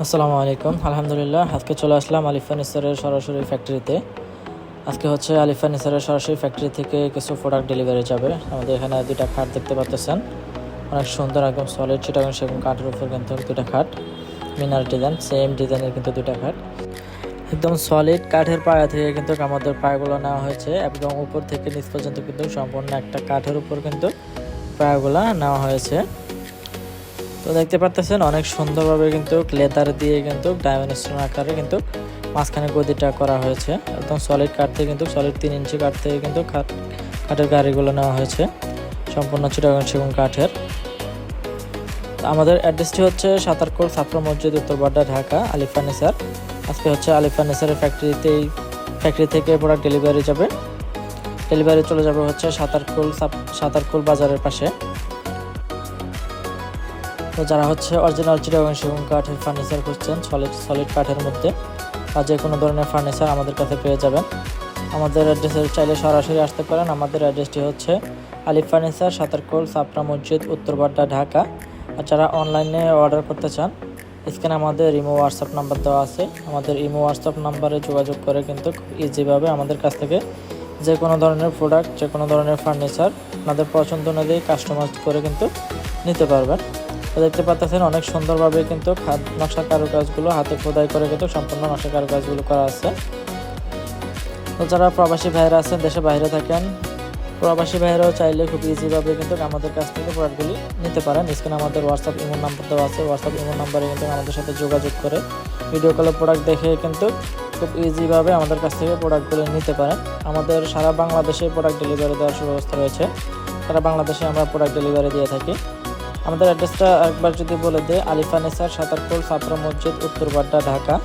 আসসালামু আলাইকুম। আলহামদুলিল্লাহ, আজকে চলে আসলাম আলিফ ফার্নিচারের সরাসরি ফ্যাক্টরিতে। আজকে হচ্ছে আলিফ ফার্নিচারের সরাসরি ফ্যাক্টরি থেকে কিছু প্রোডাক্ট ডেলিভারি যাবে। আমাদের এখানে দুইটা খাট দেখতে পাচ্ছেন, অনেক সুন্দর, একদম সলিড চিটাগাং সেগুন কাঠের উপর কিন্তু দুইটা খাট, মিনার ডিজাইন, সেম ডিজাইনের কিন্তু দুইটা খাট, একদম সলিড কাঠের পায়া থেকে কিন্তু আমাদের পায়াগুলো নেওয়া হয়েছে, একদম উপর থেকে নিচ পর্যন্ত কিন্তু সম্পূর্ণ একটা কাঠের উপর কিন্তু পায়াগুলো নেওয়া হয়েছে। তো দেখতে পাচ্ছেন অনেক সুন্দরভাবে কিন্তু লেদার দিয়ে কিন্তু ডায়মন্ড স্টোন আকারে কিন্তু মাঝখানে গদিটা করা হয়েছে। একদম সলিড কাঠ থেকে কিন্তু সলিড 3 ইঞ্চি কাঠ থেকে কিন্তু কাঠের গাড়িগুলো নেওয়া হয়েছে, সম্পূর্ণ চিটাগাং সেগুন কাঠের। আমাদের অ্যাড্রেসটি হচ্ছে সাতারকোল ছাত্র মসজিদ, উত্তরবাড্ডা, ঢাকা, আলিফ ফার্নিচার। আজকে হচ্ছে আলিফ ফার্নিচারের ফ্যাক্টরি থেকে প্রোডাক্ট ডেলিভারি যাবে। ডেলিভারি চলে যাবে হচ্ছে সাতারকোল বাজারের পাশে। তো যারা হচ্ছে অরিজিনাল চিটাগাং সেগুন কাঠের ফার্নিচার খুঁজছেন সলিড কাঠের মধ্যে বা যে কোনো ধরনের ফার্নিচার আমাদের কাছে পেয়ে যাবেন। আমাদের অ্যাড্রেসে চাইলে সরাসরি আসতে পারেন। আমাদের অ্যাড্রেসটি হচ্ছে আলিফ ফার্নিচার, সাতারকোল ছাত্র মসজিদ, উত্তরবাড্ডা, ঢাকা। আর যারা অনলাইনে অর্ডার করতে চান, স্ক্রিনে আমাদের ইমো হোয়াটসঅ্যাপ নাম্বার দেওয়া আছে। আমাদের ইমো হোয়াটসঅ্যাপ নাম্বারে যোগাযোগ করে কিন্তু ইজিভাবে আমাদের কাছ থেকে যে কোনো ধরনের প্রোডাক্ট, যে কোনো ধরনের ফার্নিচার আপনাদের পছন্দ অনুযায়ী কাস্টমাইজ করে কিন্তু নিতে পারবেন। দেখতে পাচ্ছেন অনেক সুন্দরভাবে কিন্তু নকশা কারুকাজগুলো হাতে খোদাই করে কিন্তু সম্পূর্ণ নকশা কারুকাজগুলো করা আছে। তো যারা প্রবাসী ভাইরা আছেন, দেশে বাইরে থাকেন, প্রবাসী ভাইরাও চাইলে খুব ইজিভাবে কিন্তু আমাদের কাছ থেকে প্রোডাক্টগুলি নিতে পারেন। স্ক্রিনে আমাদের হোয়াটসঅ্যাপ ইমো নাম্বার দেওয়া আছে। হোয়াটসঅ্যাপ ইমো নাম্বারে কিন্তু আমাদের সাথে যোগাযোগ করে ভিডিও কলে প্রোডাক্ট দেখে কিন্তু খুব ইজিভাবে আমাদের কাছ থেকে প্রোডাক্টগুলি নিতে পারেন। আমাদের সারা বাংলাদেশে প্রোডাক্ট ডেলিভারি দেওয়ার সুব্যবস্থা রয়েছে। সারা বাংলাদেশে আমরা প্রোডাক্ট ডেলিভারি দিয়ে থাকি। আমাদের অ্যাড্রেসটা একবার যদি বলে দেয়, আলিফ ফার্নিচার, সাতারকোল ছাত্র মসজিদ, উত্তরবাড্ডা, ঢাকা।